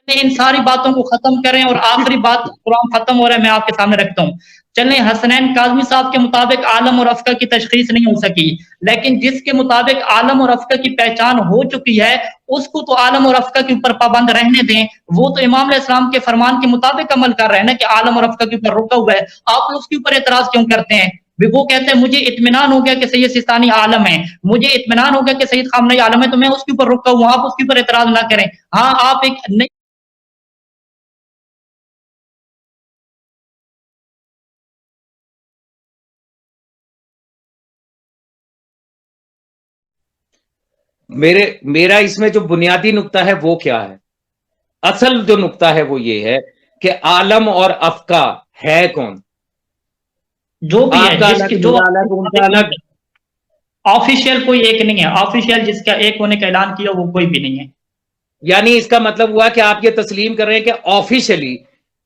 ان ساری باتوں کو ختم کریں اور آخری بات قرآن ختم ہو رہا ہے میں آپ کے سامنے رکھتا ہوں. چلیں حسنین کاظمی صاحب کے مطابق عالم اور افقہ کی تشخیص نہیں ہو سکی، لیکن جس کے مطابق عالم اور افقہ کی پہچان ہو چکی ہے اس کو تو عالم اور افقہ کے اوپر پابند رہنے دیں. وہ تو امام علیہ السلام کے فرمان کے مطابق عمل کر رہے ہیں نا کہ عالم اور افقہ کے اوپر رکا ہوا ہے. آپ اس کے اوپر اعتراض کیوں کرتے ہیں؟ وہ کہتے ہیں مجھے اطمینان ہو گیا کہ سید سیستانی عالم ہے، مجھے اطمینان ہو گیا کہ سید خامنہئی عالم ہے، تو میں اس کے اوپر رکا ہوں، آپ اس کے اوپر اعتراض نہ کریں. ہاں آپ ایک نئی میرا اس میں جو بنیادی نقطہ ہے وہ کیا ہے؟ اصل جو نقطہ ہے وہ یہ ہے کہ عالم اور افقہ ہے کون؟ جو بھی ہے آپ کا جس الگ، کی جو میرا الگ، ان کا الگ. آفیشیل کوئی ایک نہیں ہے، آفیشیل جس کا ایک ہونے کا اعلان کیا وہ کوئی بھی نہیں ہے. یعنی اس کا مطلب ہوا کہ آپ یہ تسلیم کر رہے ہیں کہ آفیشلی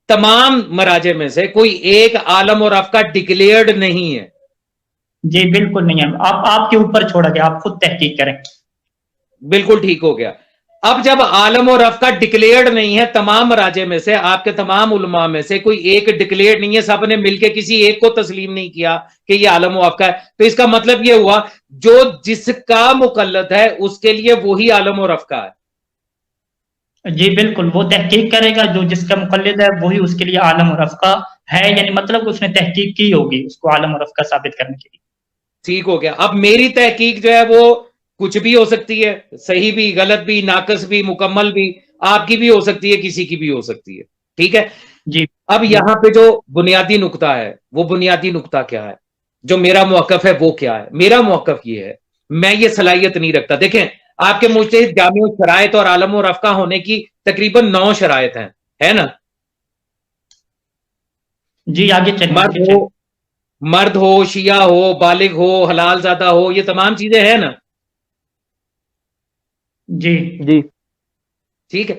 تمام مراجع میں سے کوئی ایک عالم اور افقہ ڈکلیئرڈ نہیں ہے؟ جی بالکل نہیں ہے، آپ کے اوپر چھوڑا گیا، آپ خود تحقیق کریں. بالکل ٹھیک ہو گیا. اب جب عالم اور افقہ ڈکلیئرڈ نہیں ہے تمام مراجع میں سے، آپ کے تمام علماء میں سے کوئی ایک ڈکلیئرڈ نہیں ہے، سب نے مل کے کسی ایک کو تسلیم نہیں کیا کہ یہ عالم و افقہ ہے، تو اس کا مطلب یہ ہوا جو جس کا مقلد ہے اس کے لیے وہی عالم اور افقہ ہے. جی بالکل، وہ تحقیق کرے گا، جو جس کا مقلد ہے وہی اس کے لیے عالم اور افقہ ہے، یعنی مطلب اس نے تحقیق کی ہوگی اس کو عالم اور افقہ ثابت کرنے کے لیے. ٹھیک ہو گیا. اب میری تحقیق جو ہے وہ کچھ بھی ہو سکتی ہے، صحیح بھی، غلط بھی، ناقص بھی، مکمل بھی. آپ کی بھی ہو سکتی ہے، کسی کی بھی ہو سکتی ہے. ٹھیک ہے جی. اب یہاں پہ جو بنیادی نقطہ ہے وہ بنیادی نقطہ کیا ہے؟ جو میرا موقف ہے وہ کیا ہے؟ میرا موقف یہ ہے، میں یہ صلاحیت نہیں رکھتا. دیکھیں آپ کے مجتہد جامع شرائط اور عالم و افقہ ہونے کی تقریباً 9 شرائط ہیں، ہے نا؟ جی آگے چلیں. مرد ہو، شیعہ ہو، بالغ ہو، حلال زادہ ہو، یہ تمام چیزیں ہیں نا؟ جی جی ٹھیک ہے.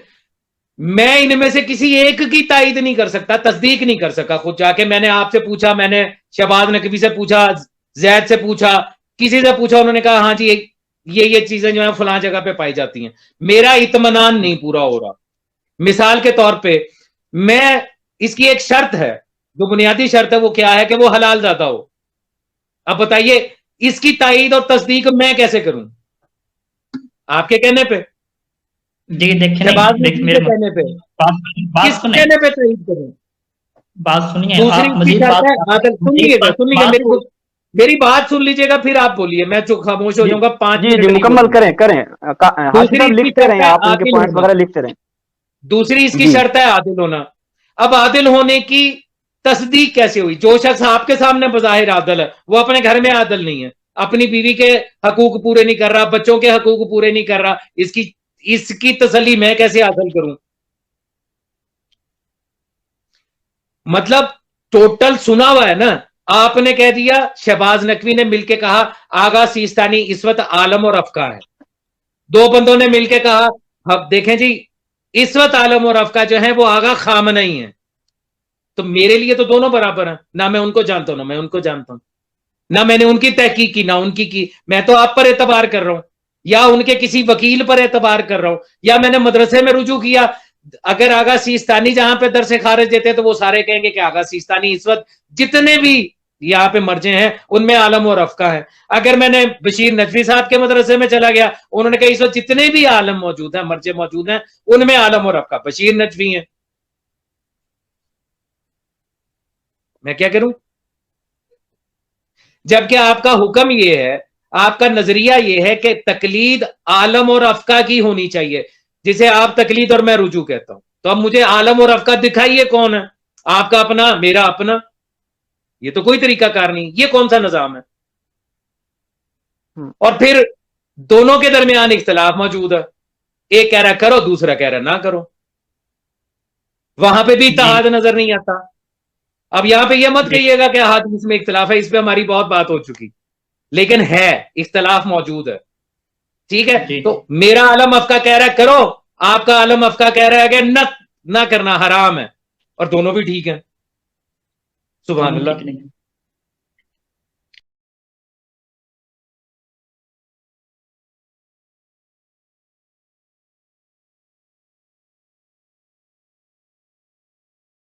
میں ان میں سے کسی ایک کی تائید نہیں کر سکتا، تصدیق نہیں کر سکا. خود جا کے میں نے آپ سے پوچھا، میں نے شہباز نقوی سے پوچھا، زید سے پوچھا، کسی سے پوچھا، انہوں نے کہا ہاں جی یہ چیزیں جو ہیں فلاں جگہ پہ پائی جاتی ہیں. میرا اطمینان نہیں پورا ہو رہا. مثال کے طور پہ میں اس کی ایک شرط ہے، جو بنیادی شرط ہے وہ کیا ہے کہ وہ حلال زادہ ہو. اب بتائیے اس کی تائید اور تصدیق میں کیسے کروں؟ آپ کے کہنے پہ، جی دیکھیں شہباز نہیں، نقوی کے کہنے پہ، بات کس سنیں، کہنے پہ تائید کروں؟ بات سنیے، دوسری آپ اس کی مزید شرط بات ہے عادل. سن لیجیے گا میری بات سن لیجیے گا، پھر آپ بولیے، میں خاموش ہو جی جاؤں گا 5 جی منٹ جی نہیں مکمل بولوں گا. کریں حاشی دوسری صاحب اس کی لکھتے شرط رہیں، ہے آپ ان کے عادل پوائنٹس ہونا. وغیرہ لکھتے رہیں. دوسری اس کی جی شرط ہے عادل ہونا. اب عادل ہونے کی تصدیق کیسے ہوئی؟ جو شخص آپ کے سامنے بظاہر عادل ہے وہ اپنے گھر میں عادل نہیں ہے، اپنی بیوی کے حقوق پورے نہیں کر رہا، بچوں کے حقوق پورے نہیں کر رہا. اس کی تسلی میں کیسے حاصل کروں؟ مطلب ٹوٹل سنا ہوا ہے نا. آپ نے کہہ دیا، شہباز نقوی نے مل کے کہا آغا سیستانی اس وقت عالم اور افقہ ہے. 2 بندوں نے مل کے کہا اب دیکھیں جی اس وقت عالم اور افقہ جو ہیں وہ آغا خامنہئی ہیں. تو میرے لیے تو دونوں برابر ہیں، نہ میں ان کو جانتا ہوں نہ میں ان کو جانتا ہوں، نہ میں نے ان کی تحقیق کی نہ ان کی. میں تو آپ پر اعتبار کر رہا ہوں، یا ان کے کسی وکیل پر اعتبار کر رہا ہوں، یا میں نے مدرسے میں رجوع کیا. اگر آغا سیستانی جہاں پہ درس خارج دیتے تو وہ سارے کہیں گے کہ آغا سیستانی اس وقت جتنے بھی یہاں پہ مرجے ہیں ان میں عالم اور افقہ ہے. اگر میں نے بشیر نجوی صاحب کے مدرسے میں چلا گیا، انہوں نے کہا اس وقت جتنے بھی عالم موجود ہیں، مرجے موجود ہیں، ان میں عالم اور افقہ بشیر نجوی ہیں. میں کیا کروں؟ جبکہ آپ کا حکم یہ ہے، آپ کا نظریہ یہ ہے کہ تقلید عالم اور افقہ کی ہونی چاہیے، جسے آپ تقلید اور میں رجوع کہتا ہوں. تو اب مجھے عالم اور افقہ دکھائیے کون ہے؟ آپ کا اپنا، میرا اپنا. یہ تو کوئی طریقہ کار نہیں، یہ کون سا نظام ہے؟ اور پھر دونوں کے درمیان اختلاف موجود ہے، ایک کہہ رہا کرو، دوسرا کہہ رہا نہ کرو. وہاں پہ بھی اتحاد نظر نہیں آتا. اب یہاں پہ یہ مت کہیے گا کہ حدیث میں اختلاف ہے، اس پہ ہماری بہت بات ہو چکی، لیکن ہے اختلاف موجود ہے. ٹھیک ہے، تو میرا عالم افقہ کہہ رہا ہے کرو، آپ کا عالم افقہ کہہ رہا ہے کہ نہ کرنا حرام ہے، اور دونوں بھی ٹھیک ہیں. سبحان اللہ.